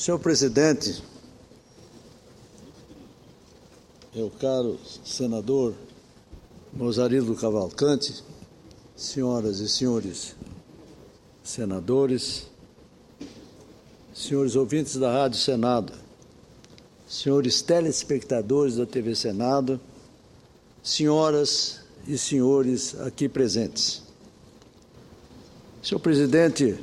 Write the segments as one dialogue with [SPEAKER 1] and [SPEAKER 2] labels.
[SPEAKER 1] Senhor presidente, meu caro senador Mozarino Cavalcante, senhoras e senhores senadores, senhores ouvintes da Rádio Senado, senhores telespectadores da TV Senado, senhoras e senhores aqui presentes. Senhor presidente,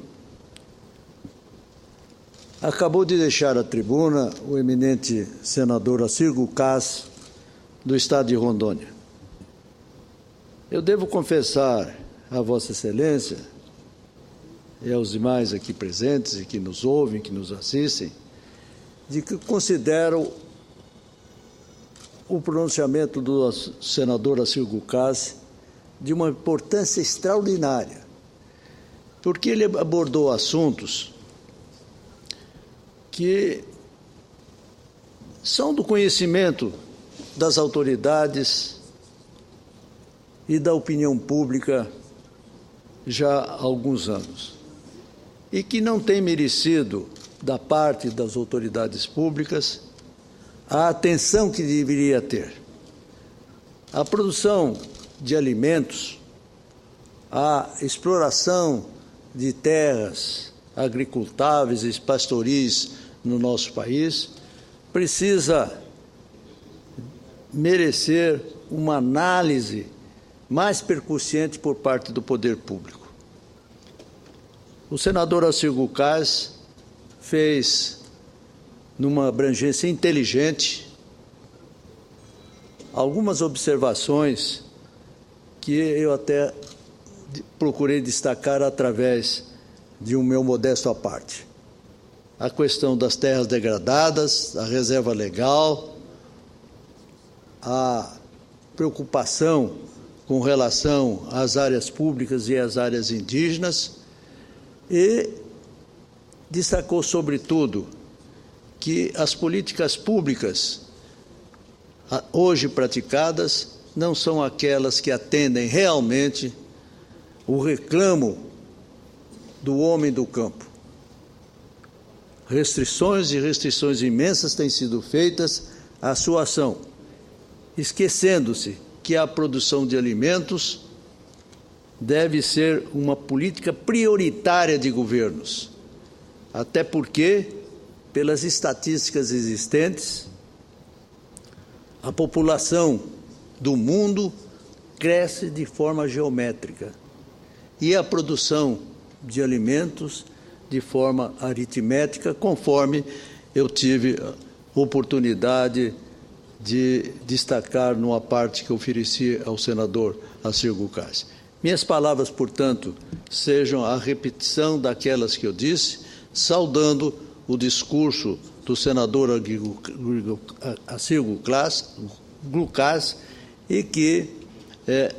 [SPEAKER 1] acabou de deixar a tribuna o eminente senador Assir Gulkás, do estado de Rondônia. Eu devo confessar a Vossa Excelência e aos demais aqui presentes e que nos ouvem, que nos assistem, de que considero o pronunciamento do senador Assir Gulkás de uma importância extraordinária, porque ele abordou assuntos que são do conhecimento das autoridades e da opinião pública já há alguns anos, e que não tem merecido, da parte das autoridades públicas, a atenção que deveria ter. A produção de alimentos, a exploração de terras agricultáveis e pastoris no nosso país precisa merecer uma análise mais percussiente por parte do poder público. O senador Assir Gulkás fez, numa abrangência inteligente, algumas observações que eu até procurei destacar através de um meu modesto à parte. A questão das terras degradadas, a reserva legal, a preocupação com relação às áreas públicas e às áreas indígenas, e destacou, sobretudo, que as políticas públicas hoje praticadas não são aquelas que atendem realmente o reclamo do homem do campo. Restrições e restrições imensas têm sido feitas à sua ação, esquecendo-se que a produção de alimentos deve ser uma política prioritária de governos, até porque, pelas estatísticas existentes, a população do mundo cresce de forma geométrica e a produção de alimentos de forma aritmética, conforme eu tive oportunidade de destacar numa parte que ofereci ao senador Assir Gulkás. Minhas palavras, portanto, sejam a repetição daquelas que eu disse, saudando o discurso do senador Assir Gulkás, e que é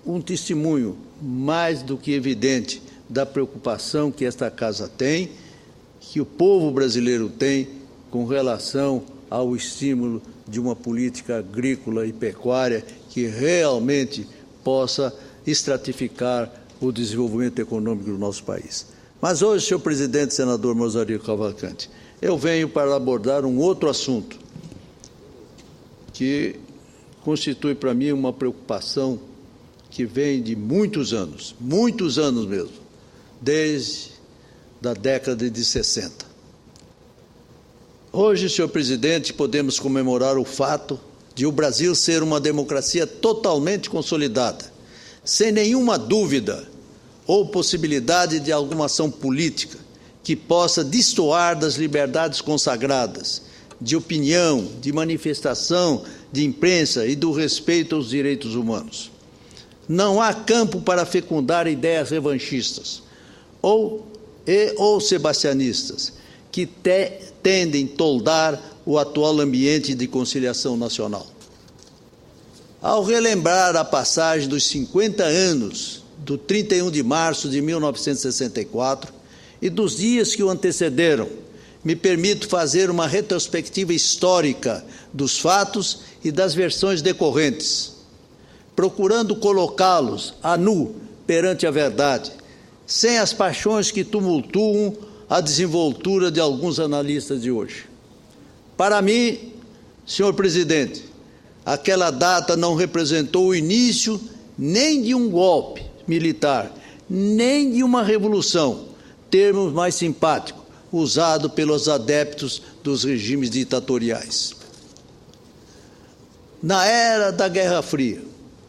[SPEAKER 1] um testemunho mais do que evidente da preocupação que esta casa tem, que o povo brasileiro tem com relação ao estímulo de uma política agrícola e pecuária que realmente possa estratificar o desenvolvimento econômico do nosso país. Mas hoje, senhor presidente, senador Mozarino Cavalcante, eu venho para abordar um outro assunto que constitui para mim uma preocupação que vem de muitos anos mesmo, desde a década de 60. Hoje, senhor presidente, podemos comemorar o fato de o Brasil ser uma democracia totalmente consolidada, sem nenhuma dúvida ou possibilidade de alguma ação política que possa destoar das liberdades consagradas, de opinião, de manifestação, de imprensa e do respeito aos direitos humanos. Não há campo para fecundar ideias revanchistas ou sebastianistas, que tendem a toldar o atual ambiente de conciliação nacional. Ao relembrar a passagem dos 50 anos do 31 de março de 1964 e dos dias que o antecederam, me permito fazer uma retrospectiva histórica dos fatos e das versões decorrentes, procurando colocá-los a nu perante a verdade, sem as paixões que tumultuam a desenvoltura de alguns analistas de hoje. Para mim, senhor presidente, aquela data não representou o início nem de um golpe militar, nem de uma revolução, termo mais simpático, usado pelos adeptos dos regimes ditatoriais. Na era da Guerra Fria,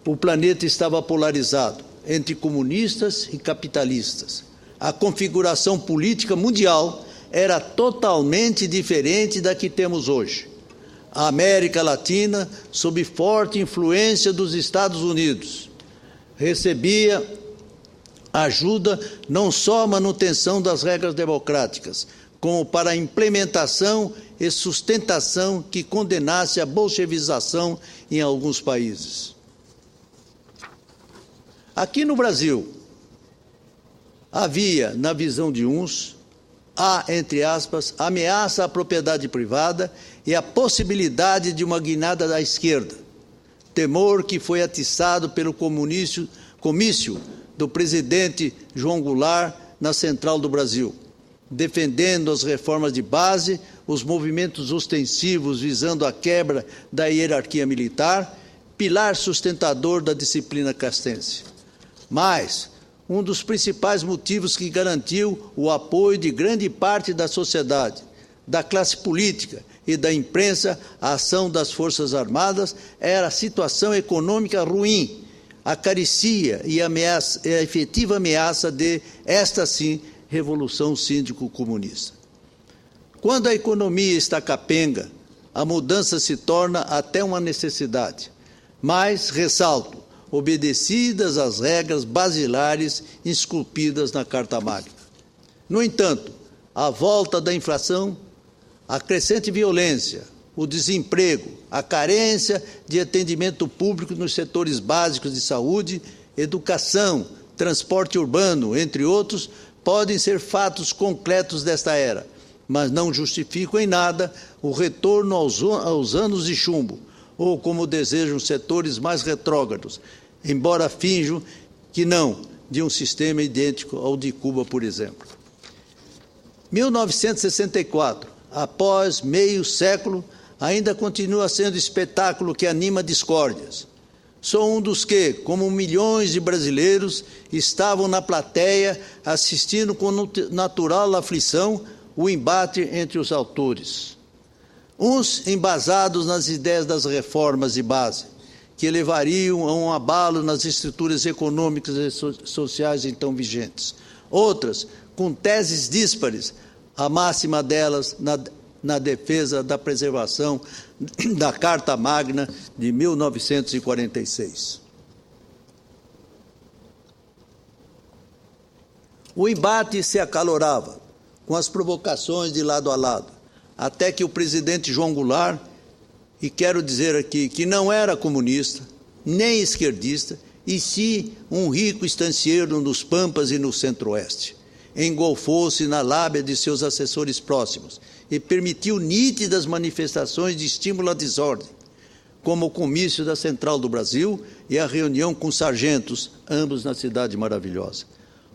[SPEAKER 1] o planeta estava polarizado entre comunistas e capitalistas. A configuração política mundial era totalmente diferente da que temos hoje. A América Latina, sob forte influência dos Estados Unidos, recebia ajuda não só à manutenção das regras democráticas, como para a implementação e sustentação que condenasse a bolchevização em alguns países. Aqui no Brasil, havia, na visão de uns, entre aspas, ameaça à propriedade privada e a possibilidade de uma guinada da esquerda, temor que foi atiçado pelo comício do presidente João Goulart na Central do Brasil, defendendo as reformas de base, os movimentos ostensivos visando a quebra da hierarquia militar, pilar sustentador da disciplina castrense. Mas um dos principais motivos que garantiu o apoio de grande parte da sociedade, da classe política e da imprensa à ação das Forças Armadas era a situação econômica ruim, a caricia e a efetiva ameaça de, esta sim, revolução síndico-comunista. Quando a economia está capenga, a mudança se torna até uma necessidade. Mas, ressalto, obedecidas às regras basilares esculpidas na Carta Magna. No entanto, a volta da inflação, a crescente violência, o desemprego, a carência de atendimento público nos setores básicos de saúde, educação, transporte urbano, entre outros, podem ser fatos concretos desta era, mas não justificam em nada o retorno aos anos de chumbo, ou como desejam setores mais retrógrados, embora finjam que não, de um sistema idêntico ao de Cuba, por exemplo. 1964, após meio século, ainda continua sendo espetáculo que anima discórdias. Sou um dos que, como milhões de brasileiros, estavam na plateia assistindo com natural aflição o embate entre os autores. Uns embasados nas ideias das reformas de base, que levariam a um abalo nas estruturas econômicas e sociais então vigentes. Outras, com teses díspares, a máxima delas na defesa da preservação da Carta Magna de 1946. O embate se acalorava, com as provocações de lado a lado, até que o presidente João Goulart, e quero dizer aqui que não era comunista, nem esquerdista, e sim um rico estancieiro nos Pampas e no Centro-Oeste, engolfou-se na lábia de seus assessores próximos e permitiu nítidas manifestações de estímulo à desordem, como o comício da Central do Brasil e a reunião com sargentos, ambos na Cidade Maravilhosa.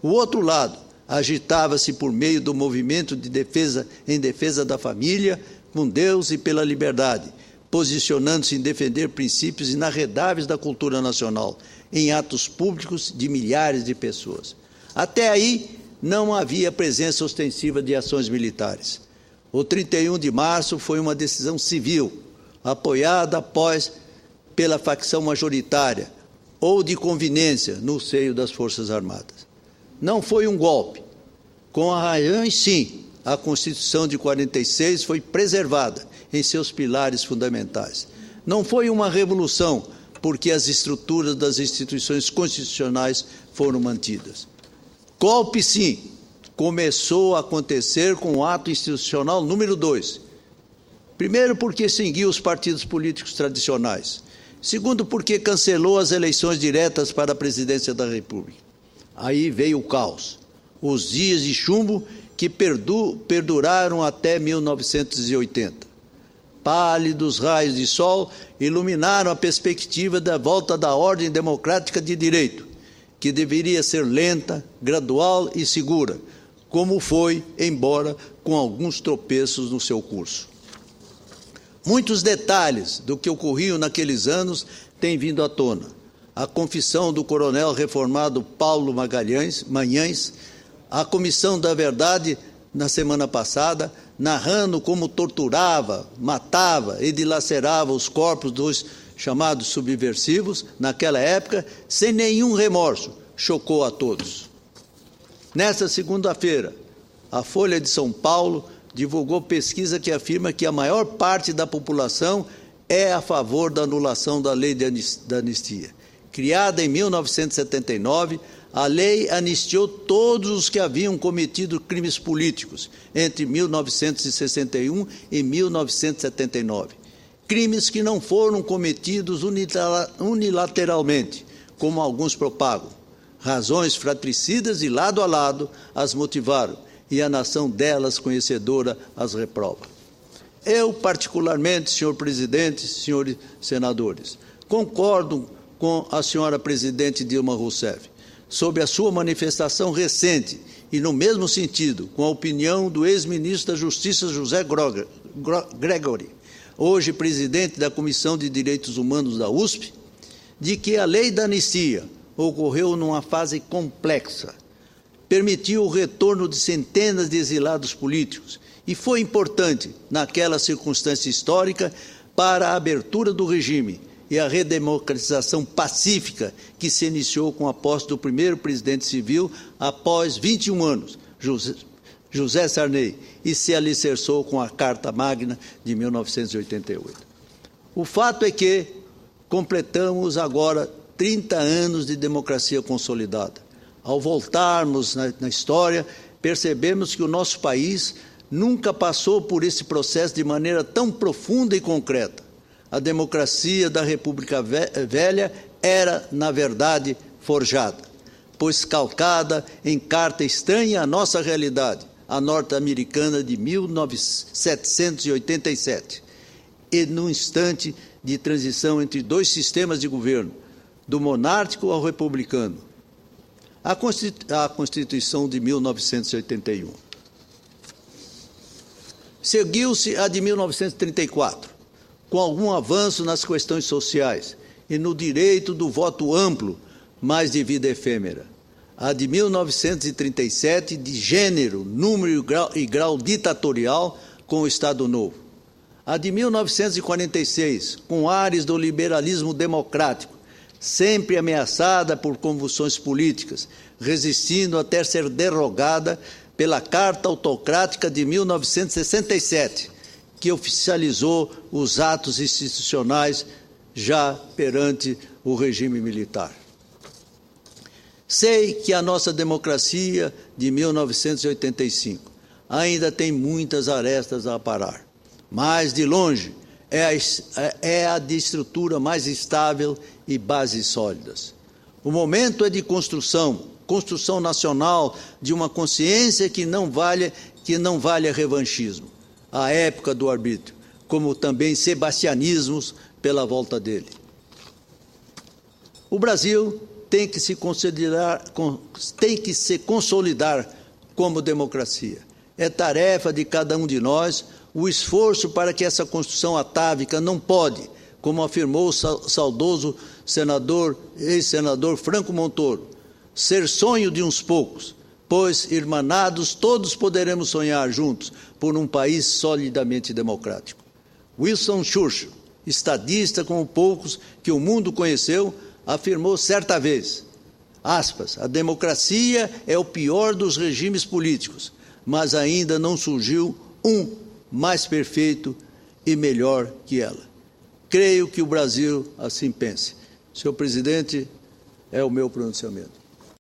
[SPEAKER 1] O outro lado agitava-se por meio do movimento de defesa em defesa da família, com Deus e pela liberdade, posicionando-se em defender princípios inarredáveis da cultura nacional, em atos públicos de milhares de pessoas. Até aí, não havia presença ostensiva de ações militares. O 31 de março foi uma decisão civil, apoiada pela facção majoritária, ou de conveniência no seio das Forças Armadas. Não foi um golpe. Com arranhões, sim, a Constituição de 46 foi preservada em seus pilares fundamentais. Não foi uma revolução, porque as estruturas das instituições constitucionais foram mantidas. Golpe, sim, começou a acontecer com o ato institucional número 2. Primeiro, porque extinguiu os partidos políticos tradicionais. Segundo, porque cancelou as eleições diretas para a presidência da República. Aí veio o caos, os dias de chumbo que perduraram até 1980. Pálidos raios de sol iluminaram a perspectiva da volta da ordem democrática de direito, que deveria ser lenta, gradual e segura, como foi, embora com alguns tropeços no seu curso. Muitos detalhes do que ocorriam naqueles anos têm vindo à tona. A confissão do coronel reformado Paulo Manhães, a Comissão da Verdade, na semana passada, narrando como torturava, matava e dilacerava os corpos dos chamados subversivos, naquela época, sem nenhum remorso, chocou a todos. Nesta segunda-feira, a Folha de São Paulo divulgou pesquisa que afirma que a maior parte da população é a favor da anulação da lei da anistia. Criada em 1979, a lei anistiou todos os que haviam cometido crimes políticos entre 1961 e 1979. Crimes que não foram cometidos unilateralmente, como alguns propagam. Razões fratricidas e lado a lado as motivaram, e a nação delas conhecedora as reprova. Eu, particularmente, senhor presidente, senhores senadores, concordo com a senhora presidente Dilma Rousseff sobre a sua manifestação recente e, no mesmo sentido, com a opinião do ex-ministro da Justiça José Gregory, hoje presidente da Comissão de Direitos Humanos da USP, de que a lei da anistia ocorreu numa fase complexa, permitiu o retorno de centenas de exilados políticos e foi importante, naquela circunstância histórica, para a abertura do regime e a redemocratização pacífica que se iniciou com a posse do primeiro presidente civil após 21 anos, José Sarney, e se alicerçou com a Carta Magna de 1988. O fato é que completamos agora 30 anos de democracia consolidada. Ao voltarmos na história, percebemos que o nosso país nunca passou por esse processo de maneira tão profunda e concreta. A democracia da República Velha era, na verdade, forjada, pois calcada em carta estranha à nossa realidade, a norte-americana de 1787, e no instante de transição entre dois sistemas de governo, do monárquico ao republicano, a Constituição de 1981. Seguiu-se a de 1934, com algum avanço nas questões sociais e no direito do voto amplo, mas de vida efêmera. A de 1937, de gênero, número e grau ditatorial, com o Estado Novo. A de 1946, com ares do liberalismo democrático, sempre ameaçada por convulsões políticas, resistindo até ser derrogada pela Carta Autocrática de 1967, que oficializou os atos institucionais já perante o regime militar. Sei que a nossa democracia de 1985 ainda tem muitas arestas a aparar, mas, de longe, é a de estrutura mais estável e bases sólidas. O momento é de construção nacional de uma consciência que não vale revanchismo, a época do arbítrio, como também sebastianismos pela volta dele. O Brasil tem que se consolidar como democracia. É tarefa de cada um de nós o esforço para que essa construção atávica não pode, como afirmou o saudoso ex-senador Franco Montoro, ser sonho de uns poucos, pois, irmanados, todos poderemos sonhar juntos por um país solidamente democrático. Winston Churchill, estadista como poucos que o mundo conheceu, afirmou certa vez, aspas, a democracia é o pior dos regimes políticos, mas ainda não surgiu um mais perfeito e melhor que ela. Creio que o Brasil assim pense. Senhor presidente, é o meu pronunciamento.